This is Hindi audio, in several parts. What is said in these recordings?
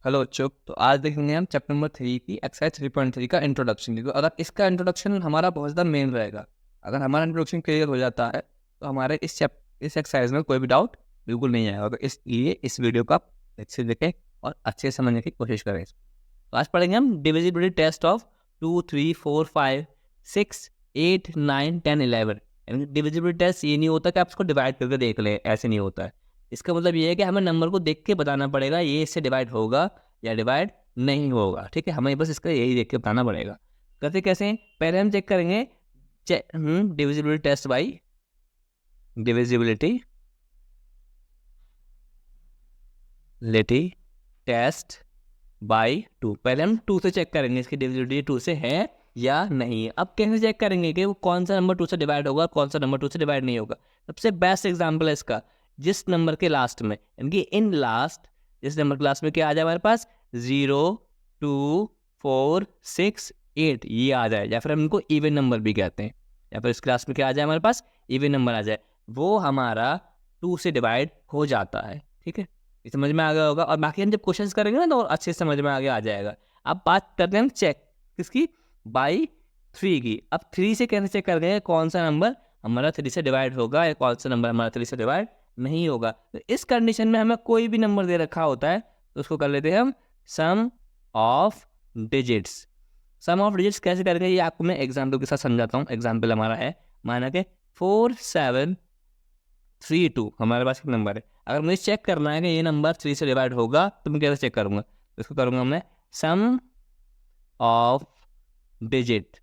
हेलो बच्चों, तो आज देखेंगे हम चैप्टर नंबर 3 की एक्सरसाइज 3.3 का इंट्रोडक्शन। क्योंकि अगर इसका इंट्रोडक्शन हमारा बहुत ज़्यादा मेन रहेगा, अगर हमारा इंट्रोडक्शन क्लियर हो जाता है तो हमारे इस एक्सरसाइज में कोई भी डाउट बिल्कुल नहीं आएगा। तो इसलिए इस वीडियो को आप अच्छे से देखें और अच्छे से समझने की कोशिश करें। तो आज पढ़ेंगे हम डिविजिबिलिटी टेस्ट ऑफ 2, 3, 4, 5, 6, 8, 9, 10, 11। यानी डिविजिबिलिटी टेस्ट ये नहीं होता कि आप इसको डिवाइड करके देख लें, ऐसे नहीं होता है। इसका मतलब ये है कि हमें नंबर को देख के बताना पड़ेगा ये इससे डिवाइड होगा या डिवाइड नहीं होगा। ठीक है, हमें बस इसका यही देख के बताना पड़ेगा। करते कैसे हैं, पहले हम चेक करेंगे divisibility test by divisibility test by 2। पहले हम 2 से चेक करेंगे इसकी डिविजिबिलिटी 2 से है या नहीं। अब कैसे चेक करेंगे कि वो कौन सा नंबर 2 से डिवाइड होगा, कौन सा नंबर 2 से डिवाइड नहीं होगा। सबसे बेस्ट एग्जांपल है इसका, जिस नंबर के लास्ट में यानी कि इन लास्ट, जिस नंबर के लास्ट में क्या आ जाए हमारे पास 0, 2, 4, 6, 8 ये आ जाए, या फिर हम इनको इवन नंबर भी कहते हैं, या फिर इसके लास्ट में क्या आ जाए हमारे पास इवन नंबर आ जाए, वो हमारा 2 से डिवाइड हो जाता है। ठीक है, ये समझ में आ गया होगा। और बाकी हम जब क्वेश्चंस करेंगे ना तो और अच्छे से समझ में आगे आ जाएगा। अब बात करते हैं हम चेक किसकी, बाई 3 की। अब 3 से कैसे चेक करेंगे कौन सा नंबर हमारा 3 से डिवाइड होगा या कौन सा नंबर हमारा 3 से डिवाइड नहीं होगा। तो इस कंडीशन में हमें कोई भी नंबर दे रखा होता है तो उसको कर लेते हैं हम sum of digits. Sum of digits कैसे करेंगे ये आपको मैं एग्जाम्पल के साथ समझाता हूँ। एग्जाम्पल हमारा है, माना कि 4, 7, 3, 2 हमारे पास एक नंबर है। अगर मुझे चेक करना है कि ये नंबर 3 से डिवाइड होगा तो मैं कैसे चेक करूँगा, तो इसको करूँगा मैं sum of digit.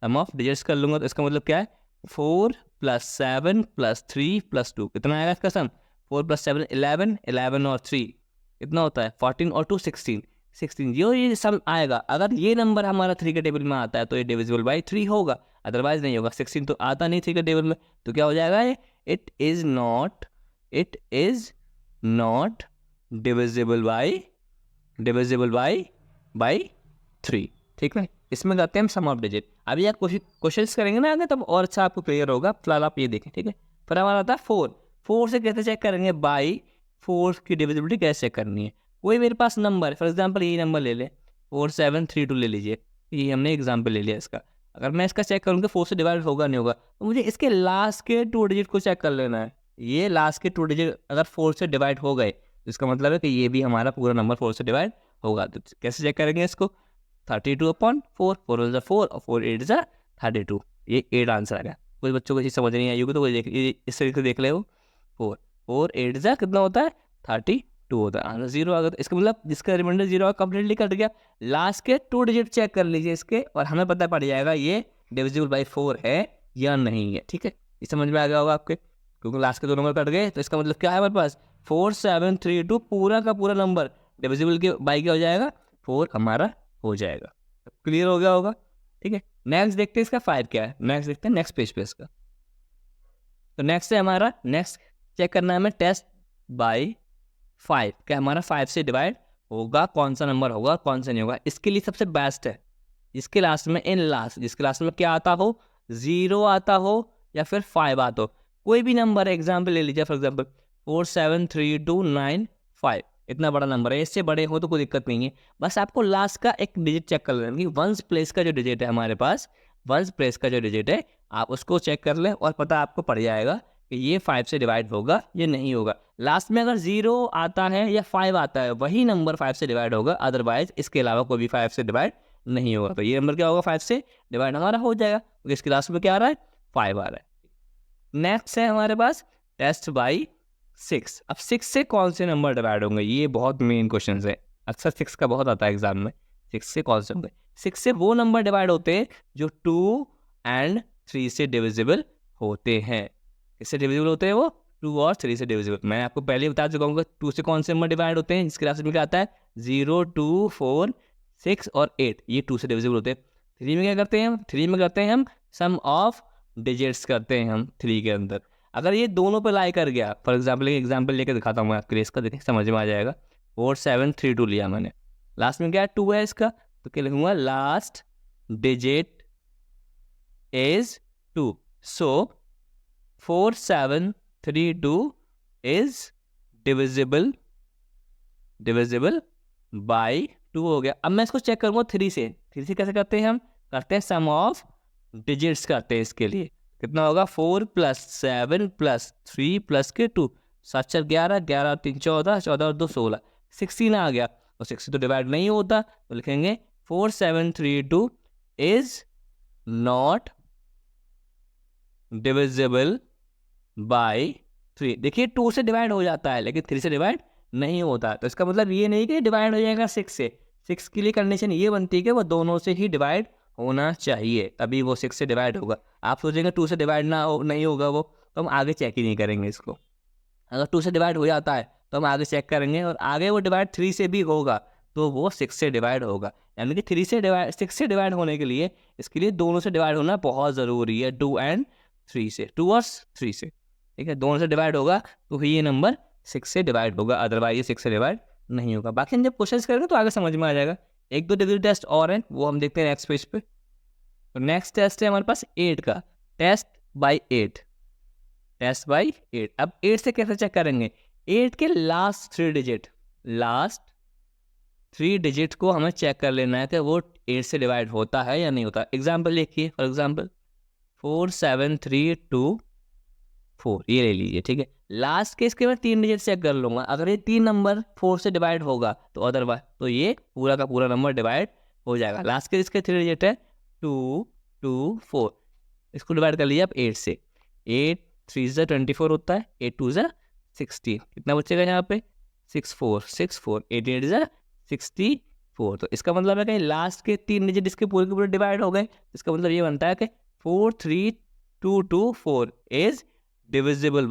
Sum of digits कर लूँगा तो इसका मतलब क्या है, 4 + 7 + 3 + 2 कितना आएगा इसका सम, 4 + 7 11, 11 और 3 कितना होता है 14 और 2 16, 16 ये सम आएगा। अगर ये नंबर हमारा 3 के टेबल में आता है तो ये डिविजिबल बाई 3 होगा, अदरवाइज नहीं होगा। 16 तो आता नहीं 3 के टेबल में, तो क्या हो जाएगा ये, it is not divisible by 3। ठीक है, इसमें जाते हैं हम सम ऑफ डिजिट। अभी आप क्वेश्चंस करेंगे ना आगे तब और अच्छा आपको क्लियर होगा। फिलहाल आप ये देखें। ठीक है, फिर हमारा आता है 4। 4 से कैसे चेक करेंगे, बाई 4 की डिविजिबिलिटी कैसे चेक करनी है। कोई मेरे पास नंबर है, फॉर एग्जाम्पल ये नंबर ले ले, 4732 ले लीजिए, ये हमने एग्जाम्पल ले लिया इसका। अगर मैं इसका चेक करूँगा 4 से डिवाइड होगा नहीं होगा, तो मुझे इसके लास्ट के 2 डिजिट को चेक कर लेना है। ये लास्ट के 2 डिजिट अगर 4 से डिवाइड हो गए तो इसका मतलब है कि ये भी हमारा पूरा नंबर 4 से डिवाइड होगा। तो कैसे चेक करेंगे इसको, 32/4, 4 × 4 और 4 × 8 = 32, ये 8 आंसर आ गया। कुछ बच्चों को चीज़ समझ नहीं आई होगी तो कोई देख इस तरीके से देख ले, वो 4 8 कितना होता है 32 होता है, आंसर 0 आ गया। तो इसका मतलब जिसका रिमाइंडर 0 कंप्लीटली कट गया। लास्ट के 2 डिजिट चेक कर लीजिए इसके और हमें पता पड़ जाएगा ये डिविजिबल बाई 4 है या नहीं है। ठीक है, ये समझ में आ गया होगा आपके, क्योंकि लास्ट के 2 नंबर कट गए। तो इसका मतलब क्या है हमारे पास 4732 पूरा का पूरा नंबर डिविजिबल के बाई क्या हो जाएगा 4 हमारा हो जाएगा। क्लियर हो गया होगा। ठीक है, नेक्स्ट देखते हैं इसका 5 क्या है। नेक्स्ट देखते हैं नेक्स्ट पेज पे इसका। तो नेक्स्ट है हमारा, नेक्स्ट चेक करना है हमें टेस्ट बाई 5, क्या हमारा 5 से डिवाइड होगा, कौन सा नंबर होगा कौन सा नहीं होगा। इसके लिए सबसे बेस्ट है जिसके लास्ट में इन लास्ट, जिसके लास्ट में क्या आता हो 0 आता हो या फिर 5 आता हो। कोई भी नंबर एग्जाम्पल ले लीजिए, फॉर एग्जाम्पल 473295, इतना बड़ा नंबर है, इससे बड़े हो तो कोई दिक्कत नहीं है। बस आपको लास्ट का एक डिजिट चेक कर लेना कि वंस प्लेस का जो डिजिट है हमारे पास, वंस प्लेस का जो डिजिट है आप उसको चेक कर लें और पता आपको पड़ जाएगा कि ये 5 से डिवाइड होगा या नहीं होगा। लास्ट में अगर 0 आता है या 5 आता है वही नंबर 5 से डिवाइड होगा, अदरवाइज इसके अलावा कोई भी 5 से डिवाइड नहीं होगा। तो ये नंबर क्या होगा 5 से डिवाइड हमारा हो जाएगा, क्योंकि इसके लास्ट में क्या आ रहा है 5 आ रहा है। नेक्स्ट है हमारे पास टेस्ट बाई 6। अब 6 से कौन से नंबर डिवाइड होंगे, ये बहुत मेन क्वेश्चन है, अक्सर 6 का बहुत आता है एग्जाम में। 6 से कौन से होंगे, 6 से वो नंबर डिवाइड होते हैं जो 2 और 3 से डिविजिबल होते हैं। किससे डिविजिबल होते हैं वो, 2 और 3 से डिविजिबल। मैं आपको पहले ही बता चुका हूँ 2 से कौन से नंबर डिवाइड होते हैं, जिसके लास्ट में क्या आता है 0, 2, 4, 6 और 8, ये 2 से डिविजिबल होते हैं। 3 में क्या करते हैं हम, 3 में करते हैं हम सम ऑफ डिजिट्स करते हैं हम 3 के अंदर। अगर ये दोनों पे लाई कर गया, फॉर एग्जाम्पल लेके दिखाता हूँ मैं आपके लिए, इसका देखें समझ में आ जाएगा। 4732 लिया मैंने, लास्ट में क्या है 2 है इसका, तो क्या लिखूंगा last digit is 2, so 4732 is divisible by 2 हो गया। अब मैं इसको चेक करूँगा 3 से। 3 से कैसे करते हैं हम? करते हैं सम ऑफ डिजिट्स करते हैं इसके लिए। कितना होगा? 4 + 7 + 3 + के 2, 7 4 11, 11 और 3 14, 14 और 2 16, 16 आ गया। और 16 तो डिवाइड नहीं होता, तो लिखेंगे 4732 इज नॉट डिविजिबल बाई 3। देखिए 2 से डिवाइड हो जाता है लेकिन 3 से डिवाइड नहीं होता। तो इसका मतलब ये नहीं कि डिवाइड हो जाएगा 6 से। 6 के लिए कंडीशन ये बनती है कि वो दोनों से ही डिवाइड होना चाहिए, तभी वो 6 से डिवाइड होगा। आप सोचेंगे 2 से डिवाइड नहीं होगा वो, तो हम आगे चेक ही नहीं करेंगे इसको। अगर 2 से डिवाइड हो जाता है तो हम आगे चेक करेंगे, और आगे वो डिवाइड 3 से भी होगा तो वो 6 से डिवाइड होगा। यानी कि 3 से डिवाइड 6 से डिवाइड होने के लिए इसके लिए दोनों से डिवाइड होना बहुत ज़रूरी है, 2 एंड 3 से, 2 और 3 से। ठीक है, दोनों से डिवाइड होगा तो ही ये नंबर 6 से डिवाइड होगा, अदरवाइज ये 6 से डिवाइड नहीं होगा। बाकी हम जब क्वेश्चन करेंगे तो आगे समझ में आ जाएगा। एक दो डिग्री टेस्ट और हैं, वो हम देखते हैं नेक्स्ट पेज पे। तो नेक्स्ट टेस्ट है हमारे पास 8 का, टेस्ट बाई 8। Test by 8। अब 8 से कैसे चेक करेंगे? 8 के लास्ट 3 डिजिट, लास्ट 3 डिजिट को हमें चेक कर लेना है कि वो 8 से डिवाइड होता है या नहीं होता। एग्जाम्पल लिखिए, फॉर एग्जाम्पल 4732 ये ले लीजिए। ठीक है, लास्ट के इसके मैं 3 डिजिट चेक कर लूंगा। अगर ये 3 नंबर 4 से डिवाइड होगा तो अदरवाइज तो ये पूरा का पूरा नंबर डिवाइड हो जाएगा। लास्ट के इसके 3 डिजिट है 2 2 4, इसको डिवाइड कर लीजिए आप 8 से। 8 3 से 24 होता है, 8 2 से 16, कितना बचेगा यहाँ पे? 6 4 6 4, 8 8 से 64। तो इसका मतलब है कि लास्ट के 3 डिजिट इसके पूरे के पूरे डिवाइड हो गए। इसका मतलब ये बनता है कि 43224 इज डिविजिबल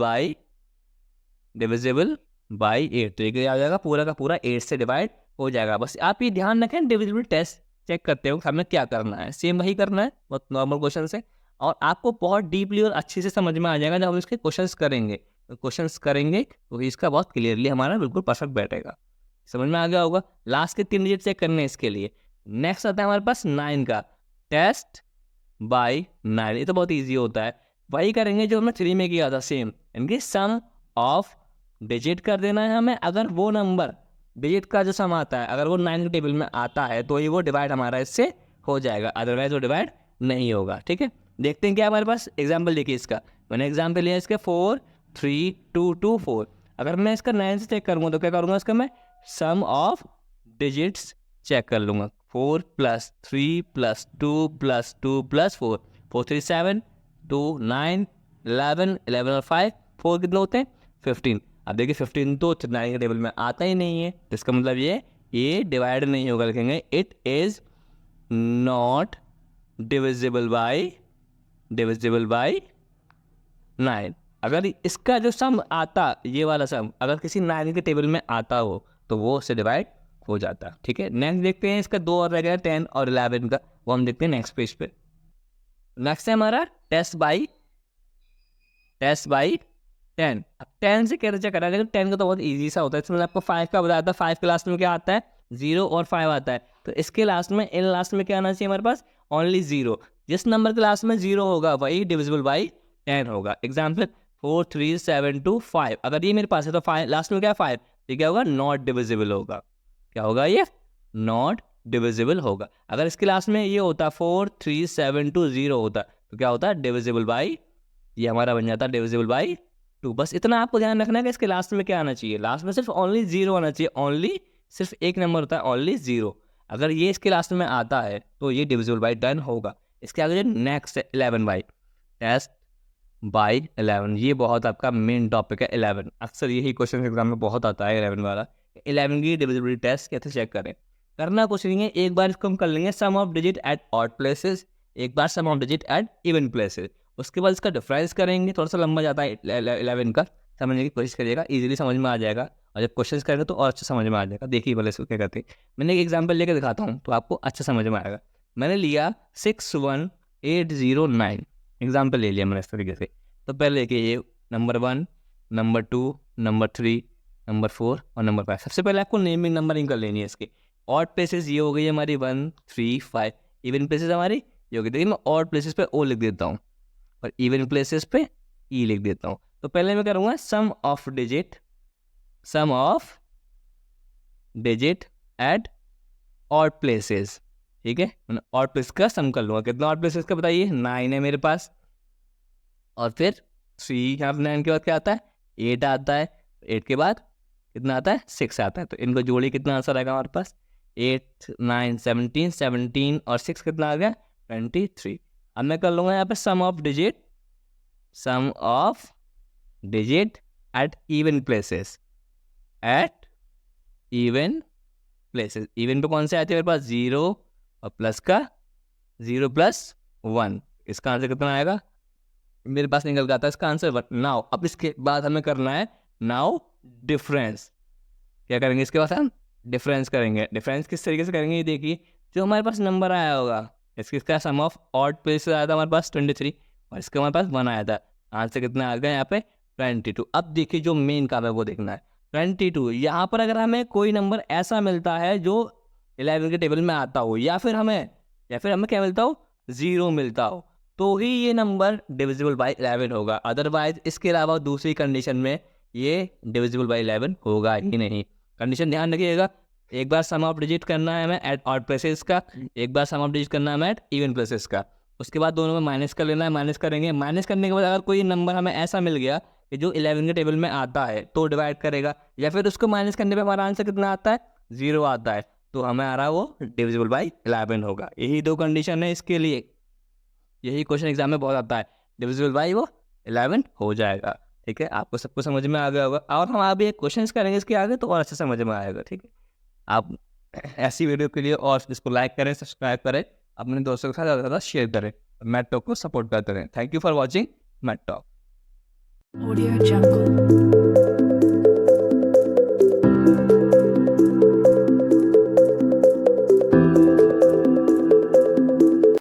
बाई 8। तो ये आ जाएगा पूरा का पूरा 8 से डिवाइड हो जाएगा। बस आप ये ध्यान रखें, डिविजिबल टेस्ट चेक करते हो हमें क्या करना है, सेम वही करना है, बहुत नॉर्मल क्वेश्चन से। और आपको बहुत डीपली और अच्छे से समझ में आ जाएगा जब हम इसके क्वेश्चंस करेंगे। तो क्वेश्चंस करेंगे तो इसका बहुत क्लियरली हमारा बिल्कुल परफेक्ट बैठेगा। समझ में आ गया होगा। लास्ट के 3 डिजिट चेक करने हैं इसके लिए। नेक्स्ट आता है हमारे पास 9 का, टेस्ट बाई 9। ये तो बहुत ईजी होता है, वही करेंगे जो हमने 3 में किया था, सेम। इनकी सम ऑफ डिजिट कर देना है हमें। अगर वो नंबर डिजिट का जो सम आता है अगर वो 9 के टेबल में आता है तो ही वो डिवाइड हमारा इससे हो जाएगा, अदरवाइज वो डिवाइड नहीं होगा। ठीक है, देखते हैं क्या हमारे पास एग्जाम्पल देखिए इसका। मैंने एग्जाम्पल लिया इसके 4 3 2 2 4। अगर मैं इसका 9 से चेक करूँगा तो क्या करूँगा, इसका मैं सम ऑफ डिजिट्स चेक कर लूँगा। 4 + 3 + 2 + 2 + 4, 4 3 7 2 9 11 11 और 5 4 कितने होते हैं? 15। अब देखिए 15 तो 9 के टेबल में आता ही नहीं है, तो इसका मतलब ये डिवाइड नहीं होगा। लिखेंगे it is not divisible by 9। अगर इसका जो सम आता, ये वाला सम अगर किसी 9 के टेबल में आता हो तो वो उससे डिवाइड हो जाता है। ठीक है, नेक्स्ट देखते हैं इसका 2 और रह गया 10 और 11 का, वो हम देखते हैं नेक्स्ट पेज पे। नेक्स्ट है हमारा टेस्ट बाई 10। अब 10 से कैसे चेक करा जाएगा? 10 का तो बहुत इजी सा होता है। इसमें आपको 5 का बताया था, 5 के लास्ट में क्या आता है? 0 और 5 आता है। तो इसके लास्ट में इन लास्ट में क्या आना चाहिए हमारे पास? ओनली 0। जिस नंबर के लास्ट में 0 होगा वही डिविजिबल बाई 10 होगा। एग्जाम्पल 4 3 7 2 5। अगर ये मेरे पास है तो 5 लास्ट में क्या है? 5। ये क्या होगा? नॉट डिविजिबल होगा। क्या होगा ये? नॉट डिविजिबल होगा। अगर इसके लास्ट में ये होता 4 3 7 2 0 होता तो क्या होता? डिविजिबल बाई, ये हमारा बन जाता डिविजिबल बाई 2। बस इतना आपको ध्यान रखना है कि इसके लास्ट में क्या आना चाहिए। लास्ट में सिर्फ ओनली 0 आना चाहिए। ओनली सिर्फ एक नंबर होता है, ओनली 0। अगर ये इसके लास्ट में आता है तो ये डिविजिबल बाई 10 होगा। इसके आगे जो नेक्स्ट है 11 बाई, टेस्ट बाई 11। ये बहुत आपका मेन टॉपिक है 11। अक्सर यही क्वेश्चन एग्जाम में बहुत आता है 11 वाला। 11 की डिविजिबिलिटी टेस्ट कैसे चेक करें? करना कुछ नहीं है, एक बार इसको हम कर लेंगे sum of digit at odd places, एक बार sum of digit at even places. उसके बाद इसका डिफरेंस करेंगे, थोड़ा सा लंबा जाता है 11 का, समझने की कोशिश करिएगा, इजीली समझ में आ जाएगा। और जब क्वेश्चन करेंगे तो और अच्छा समझ में आ जाएगा। देखिए भले इसको क्या करते हैं, मैंने एक एग्जाम्पल लेकर दिखाता हूँ तो आपको अच्छा समझ में आएगा। मैंने लिया 61809 एग्जाम्पल ले लिया मैंने इस तरीके से। तो पहले देखिए ये नंबर 1, नंबर 2, नंबर 3, नंबर 4 और नंबर 5। सबसे पहले आपको नेमिंग नंबरिंग कर लेनी है इसकी। ऑड प्लेसेस ये हो गई हमारी 1 3 5। इवन प्लेसेस हमारी ये हो गई। देखिए मैं ऑड प्लेसेस पे ओ लिख देता हूँ और इवन प्लेसेस पे ई लिख देता हूँ। तो पहले मैं करूँगा sum of digit at odd places, ठीक है, मैंने ऑड प्लेस का सम कर लूँगा। कितना ऑड प्लेसेस का बताइए, 9 है मेरे पास, और फिर 3 यहाँ पर 9 के बाद क्या आता है, 8 आता है, 8 के बाद कितना आता है, 6 आता है। तो इनको जोड़िए, कितना आंसर आएगा हमारे पास, 8 9 17, 17 और 6 कितना आ गया, 23। अब मैं कर लूँगा यहाँ पे sum of digit at even places, at even places. Even पे कौन से आते हैं मेरे पास, 0 और प्लस का 0 + 1, इसका आंसर कितना आएगा, मेरे पास निकल गया था इसका आंसर 1। नाउ अब इसके बाद हमें करना है नाउ डिफरेंस। क्या करेंगे इसके बाद, हम डिफरेंस करेंगे। डिफरेंस किस तरीके से करेंगे, ये देखिए, जो हमारे पास नंबर आया होगा, इसका सम ऑफ ऑड प्लेसेस आया था हमारे पास 23, और इसका हमारे पास 1 आया था। आंसर कितना आ गया यहाँ पे, 22। अब देखिए जो मेन काम है वो देखना है, 22। यहाँ पर अगर हमें कोई नंबर ऐसा मिलता है जो 11 के टेबल में आता हो, या फिर हमें क्या मिलता हो, 0 मिलता हो, तो ही ये नंबर डिविजिबल बाय 11 होगा। अदरवाइज इसके अलावा दूसरी कंडीशन में ये डिविजिबल बाय 11 होगा ही नहीं। कंडीशन ध्यान रखिएगा, एक बार सम ऑफ डिजिट करना है हमें एट ऑड प्लेसेस का, एक बार सम ऑफ डिजिट करना है हमें एट इवन प्लेसेस का, उसके बाद दोनों में माइनस कर लेना है। माइनस करेंगे, माइनस करने के बाद अगर कोई नंबर हमें ऐसा मिल गया कि जो 11 के टेबल में आता है तो डिवाइड करेगा, या फिर उसको माइनस करने पे हमारा आंसर कितना आता है, 0 आता है, तो हमें आ रहा है वो डिविजिबल बाय 11 होगा। यही दो कंडीशन है इसके लिए, यही क्वेश्चन एग्जाम में बहुत आता है, डिविजिबल बाय वो 11 हो जाएगा। ठीक है, आपको सबको समझ में आ गया होगा, और हम अभी एक क्वेश्चन करेंगे इसके आगे तो और अच्छे समझ में आएगा। ठीक है, आप ऐसी वीडियो के लिए और इसको लाइक करें, सब्सक्राइब करें, अपने दोस्तों के साथ ज़्यादा से ज़्यादा शेयर करें, मैथ टॉक को सपोर्ट करते रहें। Thank you for watching math talk. Audio Jungle.